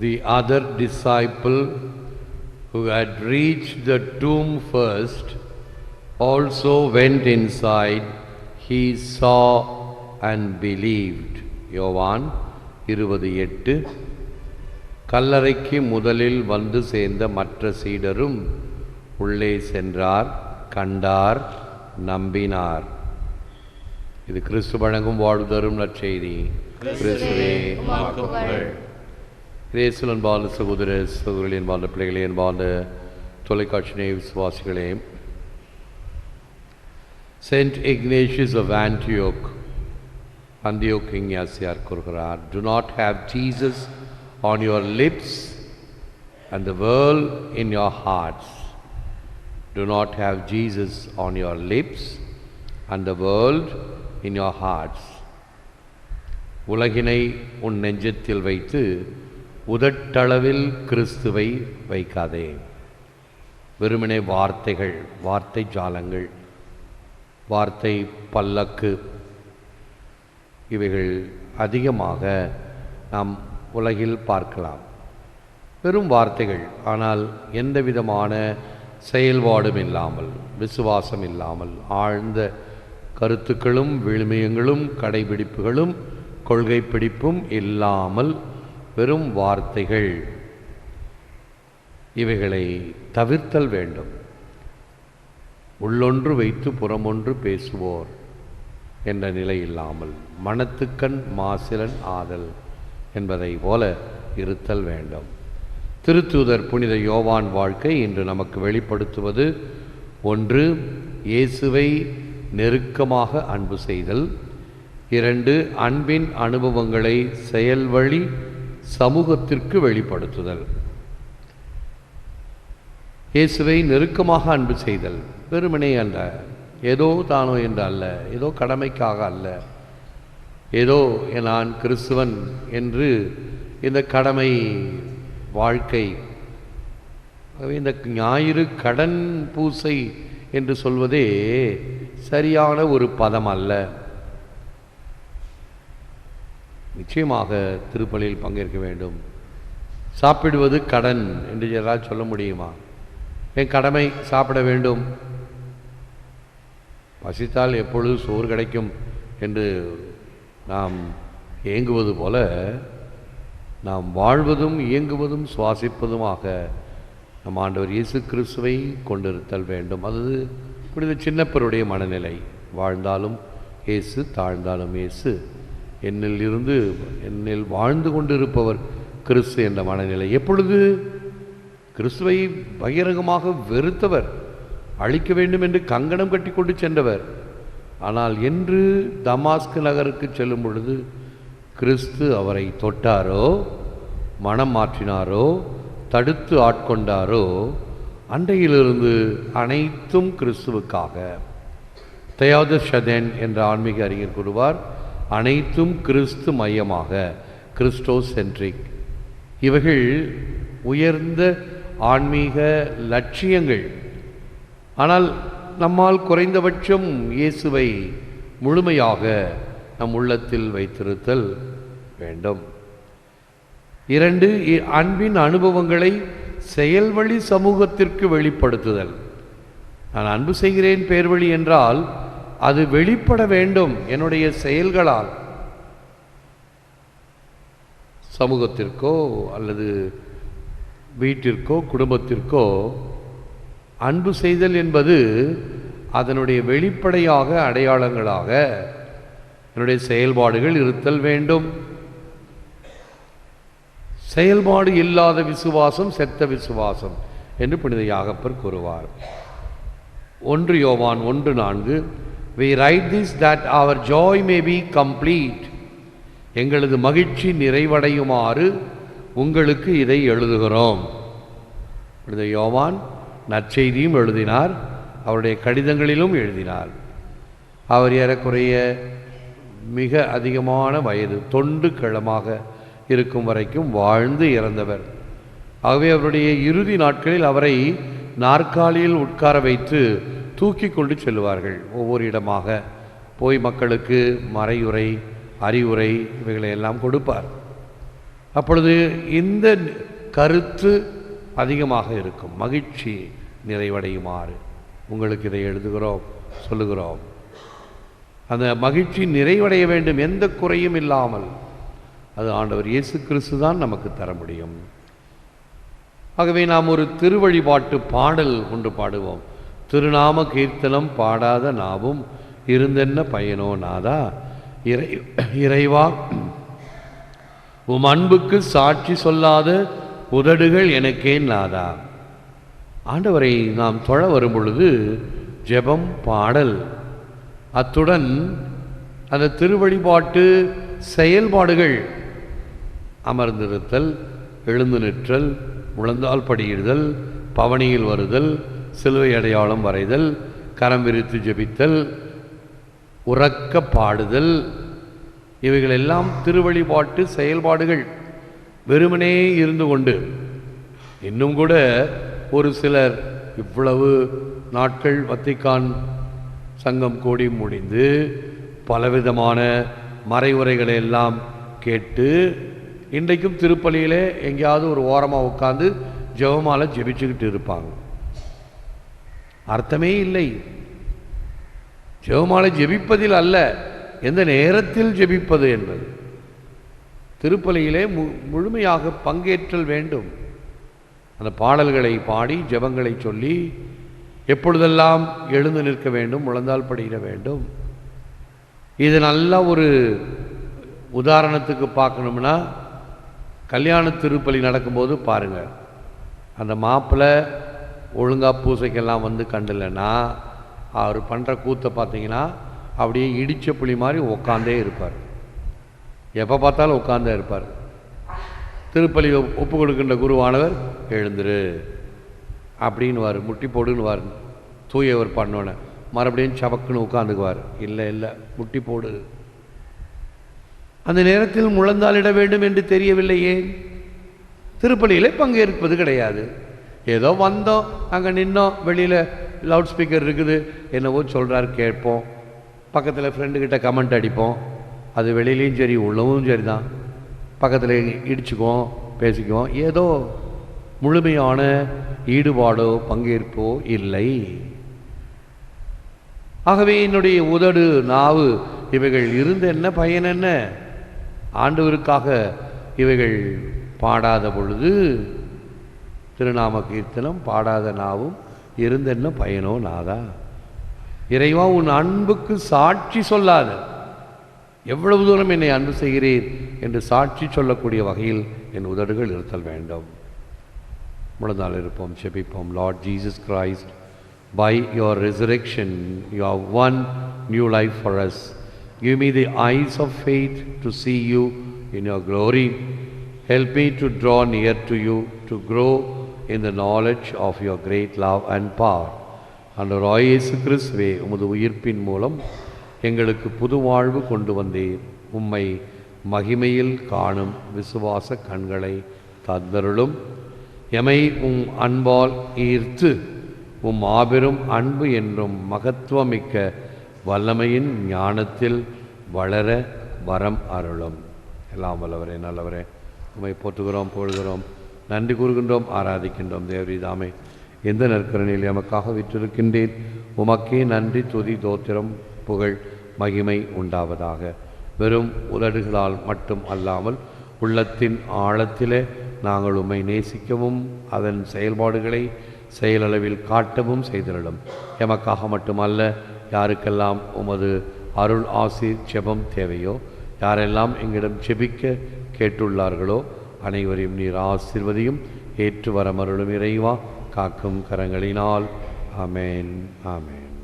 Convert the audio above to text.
The other disciple who had reached the tomb first also went inside. He saw and believed. யோவான் 20:8. கல்லறைக்கு முதலில் வந்து சேர்ந்த மற்ற சீடரும் உள்ளே சென்றார், கண்டார், நம்பினார். இது கிறிஸ்து வழங்கும் வாழ்வு தரும் நற்செய்தி. கிறிஸ்துவே உமக்கு புகழ். இயேசுவின் அன்பார்ந்த சகோதர சகோதரிகளே, அன்பார்ந்த பிள்ளைகளே, அன்பார்ந்த தொலைக்காட்சி நேய விசுவாசிகளே, செயின்ட் இக்னேஷியஸ் ஆஃப் Antioch இஞ்ஞாசியார் கூறுகிறார், do not have Jesus on your lips and the world in your hearts. Do not have Jesus on your lips and the world in your hearts. உலகினை உன் நெஞ்சத்தில் வைத்து உதட்டளவில் கிறிஸ்துவை வைக்காதே. வெறுமனே வார்த்தைகள், வார்த்தை ஜாலங்கள், வார்த்தை பல்லக்கு, இவைகள் அதிகமாக நாம் உலகில் பார்க்கலாம். வெறும் வார்த்தைகள், ஆனால் எந்த விதமான செயல்பாடும் இல்லாமல், விசுவாசம் இல்லாமல், ஆழ்ந்த கருத்துக்களும் விழுமியங்களும் கடைபிடிப்புகளும் கொள்கை பிடிப்பும் இல்லாமல் வெறும் வார்த்தைகள், இவைகளை தவிர்த்தல் வேண்டும். உள்ளொன்று வைத்து புறமொன்று பேசுவோர் என்ற நிலை இல்லாமல் மனத்துக்கண் மாசிலன் ஆதல் என்பதை போல இருத்தல் வேண்டும். திருத்தூதர் புனித யோவான் வாழ்க்கை இன்று நமக்கு வெளிப்படுத்துவது, 1. இயேசுவை நெருக்கமாக அன்பு செய்தல். 2. அன்பின் அனுபவங்களை செயல்வழி சமூகத்திற்கு வெளிப்படுத்துதல். இயேசுவை நெருக்கமாக அன்பு செய்தல் வெறுமனே அல்ல, ஏதோ தானோ என்று அல்ல, ஏதோ கடமைக்காக அல்ல, ஏதோ நான் கிறிஸ்துவன் என்று இந்த கடமை வாழ்க்கை, இந்த ஞாயிறு கடன் பூசை என்று சொல்வதே சரியான ஒரு பதம் அல்ல. நிச்சயமாக திருப்பலியில் பங்கேற்க வேண்டும். சாப்பிடுவது கடன் என்று யாராவது சொல்ல முடியுமா? என் கடமை சாப்பிட வேண்டும், பசித்தால் எப்பொழுது சோறு கிடைக்கும் என்று நாம் ஏங்குவது போல நாம் வாழ்வதும் இயங்குவதும் சுவாசிப்பதுமாக நம் ஆண்டவர் இயேசு கிறிஸ்துவை கொண்டிருத்தல் வேண்டும். அது புனித சின்னப்பருடைய மனநிலை. வாழ்ந்தாலும் இயேசு, தாழ்ந்தாலும் இயேசு, என்னில் வாழ்ந்து கொண்டிருப்பவர் கிறிஸ்து என்ற மனநிலை. எப்பொழுது கிறிஸ்துவை பகிரங்கமாக வெறுத்தவர், அழிக்க வேண்டும் என்று கங்கணம் கட்டி கொண்டு சென்றவர். ஆனால் என்று தமாஸ்கு நகருக்கு செல்லும் பொழுது கிறிஸ்து அவரை தொட்டாரோ, மனம் மாற்றினாரோ, தடுத்து ஆட்கொண்டாரோ, அன்றையிலிருந்து அனைத்தும் கிறிஸ்துவுக்காக. தயாதர் ஷதேன் என்ற ஆன்மீக அறிஞர் கூறுவார், அனைத்தும் கிறிஸ்து மையமாக, கிறிஸ்டோசென்ட்ரிக். இவைகள் உயர்ந்த ஆன்மீக லட்சியங்கள். ஆனால் நம்மால் குறைந்தபட்சம் இயேசுவை முழுமையாக நம் உள்ளத்தில் வைத்திருத்தல் வேண்டும். 2. அன்பின் அனுபவங்களை செயல்வழி சமூகத்திற்கு வெளிப்படுத்துதல். நான் அன்பு செய்கிறேன் பேர்வழி என்றால் அது வெளிப்பட வேண்டும் என்னுடைய செயல்களால். சமூகத்திற்கோ அல்லது வீட்டிற்கோ குடும்பத்திற்கோ அன்பு செய்தல் என்பது அதனுடைய வெளிப்படையாக, அடையாளங்களாக என்னுடைய செயல்பாடுகள் இருத்தல் வேண்டும். செயல்பாடு இல்லாத விசுவாசம் செத்த விசுவாசம் என்று புனித யாகப்பர் கூறுவார். 1 யோவான் 1:4, We write this that our joy may be complete. எங்களது மகிழ்ச்சி நிறைவடையுமாறு உங்களுக்கு இதை எழுதுகிறோம். புனித யோவான் நற்செய்தியும் எழுதினார், அவருடைய கடிதங்களிலும் எழுதினார். அவர் ஏறக்குறைய மிக அதிகமான வயது, தொண்டு கிழமாக இருக்கும் வரைக்கும் வாழ்ந்து இறந்தவர். ஆகவே அவருடைய இறுதி நாட்களில் அவரை நாற்காலியில் உட்கார வைத்து தூக்கி கொண்டு செல்வார்கள். ஒவ்வொரு இடமாக போய் மக்களுக்கு மறையுரை, அறிவுரை இவைகளை எல்லாம் கொடுப்பார். அப்பொழுது இந்த கருத்து அதிகமாக இருக்கும். மகிழ்ச்சி நிறைவடையுமாறு உங்களுக்கு இதை எழுதுகிறோம், சொல்லுகிறோம். அந்த மகிழ்ச்சி நிறைவடைய வேண்டும், எந்த குறையும் இல்லாமல். அது ஆண்டவர் இயேசு கிறிஸ்து தான் நமக்கு தர முடியும். ஆகவே நாம் ஒரு திருவழிபாட்டு பாடல் ஒன்று பாடுவோம். திருநாம கீர்த்தனம் பாடாத நாவும் இருந்தென்ன பயனோ நாதா, இறைவா உம் அன்புக்கு சாட்சி சொல்லாத உதடுகள் எனக்கேன் நாதா. ஆண்டவரை நாம் தொழ வரும் பொழுது ஜெபம், பாடல், அத்துடன் அந்த திருவழிபாட்டு செயல்பாடுகள், அமர்ந்திருத்தல், எழுந்து நிற்றல், முழந்தால் படியிடுதல், பவனியில் வருதல், சிலுவை அடையாளம் வரைதல், கரம் விரித்து ஜெபித்தல், உறக்க பாடுதல், இவைகளெல்லாம் திருவழிபாட்டு செயல்பாடுகள். வெறுமனே இருந்து கொண்டு இன்னும் கூட ஒரு சிலர் இவ்வளவு நாட்கள் வத்திக்கான் சங்கம் கூடி முடிந்து பலவிதமான மறைவுரைகளை எல்லாம் கேட்டு இன்றைக்கும் திருப்பலியிலே எங்கேயாவது ஒரு ஓரமாக உட்காந்து ஜெபமாலை ஜெபிச்சுக்கிட்டு இருப்பாங்க. அர்த்தமே இல்லை. ஜெபமாலை ஜெபிப்பதில் அல்ல, எந்த நேரத்தில் ஜெபிப்பது என்பது. திருப்பலியிலே முழுமையாக பங்கேற்றல் வேண்டும். அந்த பாடல்களை பாடி ஜெபங்களை சொல்லி எப்பொழுதெல்லாம் எழுந்து நிற்க வேண்டும், முழந்தால் படியிட வேண்டும். இது நல்ல ஒரு உதாரணத்துக்கு பார்க்கணும்னா, கல்யாண திருப்பலி நடக்கும்போது பாருங்கள், அந்த மாப்பிள்ளை ஒழுங்காக பூசைக்கெல்லாம் வந்து கண்டலைன்னா அவர் பண்ணுற கூத்தை பார்த்தீங்கன்னா அப்படியே இடித்த புளி மாதிரி உட்காந்தே இருப்பார். எப்போ பார்த்தாலும் உட்காந்தே இருப்பார். திருப்பலி ஒப்பு கொடுக்கின்ற குருவானவர் எழுந்துரு அப்படின்னுவார், முட்டி போடுன்னுவார். தூயவர் பண்ணோன்னே மறுபடியும் சபக்குன்னு உட்காந்துக்குவார். இல்லை இல்லை முட்டி போடு. அந்த நேரத்தில் முழந்தாளிட வேண்டும் என்று தெரியவில்லையே. திருப்பலியிலே பங்கேற்பது கிடையாது. ஏதோ வந்தோம், அங்கே நின்னோம், வெளியில் லவுட் ஸ்பீக்கர் இருக்குது, என்னவோ சொல்கிறார் கேட்போம், பக்கத்தில் ஃப்ரெண்டுக்கிட்ட கமெண்ட் அடிப்போம். அது வெளியிலையும் சரி உள்ளவும் சரி தான், பக்கத்தில் இடிச்சுக்குவோம், பேசிக்குவோம். ஏதோ முழுமையான ஈடுபாடோ பங்கேற்போ இல்லை. ஆகவே என்னுடைய உதடு, நாவு இவைகள் இருந்து என்ன பயன்? என்ன ஆண்டவருக்காக இவைகள் பாடாத பொழுது, திருநாம கீர்த்தனம் பாடாத நாவும் இருந்தென்ன பயனோ நாதா. இறைவா உன் அன்புக்கு சாட்சி சொல்லாத, எவ்வளவு தூரம் என்னை அன்பு செய்கிறீர் என்று சாட்சி சொல்லக்கூடிய வகையில் என் உதடுகள் இருத்தல் வேண்டும். முழந்தால் இருப்போம், செபிப்போம். Lord Jesus Christ, by your resurrection you have won new life for us. Give me the eyes of faith to see you in your glory. Help me to draw near to you, to grow in the knowledge of your great love and power. ஆண்டவராகிய இயேசு கிறிஸ்துவே, உமது உயிர்ப்பின் மூலம் எங்களுக்கு புது வாழ்வு கொண்டு வந்தீர். உம்மை மகிமையில் காணும் விசுவாச கண்களை தந்தருளும். எமை உம் அன்பால் ஈர்த்து உம் மாபெரும் அன்பு என்றும் மகத்துவமிக்க வல்லமையின் ஞானத்தில் வளர வரம் அருளும். எல்லாம் வல்லவரே, நல்லவரே, உம்மை போற்றுகிறோம், புகழ்கிறோம், நன்றி கூறுகின்றோம், ஆராதிக்கின்றோம். தேவரீதாமே, எந்த நற்கரணியில் எமக்காக விற்றிருக்கின்றேன். உமக்கே நன்றி, துதி, தோத்திரம், புகழ், மகிமை உண்டாவதாக. வெறும் உதடுகளால் மட்டும் அல்லாமல் உள்ளத்தின் ஆழத்திலே நாங்கள் உம்மை நேசிக்கவும் அதன் செயல்பாடுகளை செயலளவில் காட்டவும் செய்திருளும். எமக்காக மட்டுமல்ல, யாருக்கெல்லாம் உமது அருள் ஆசீர் ஜெபம் தேவையோ, யாரெல்லாம் எங்களிடம் ஜெபிக்க கேட்டுள்ளார்களோ அனைவரையும் நீர் ஆசீர்வதியும். ஏற்று வரமருளும் இறைவா, காக்கும் கரங்களினால். ஆமேன், ஆமேன்.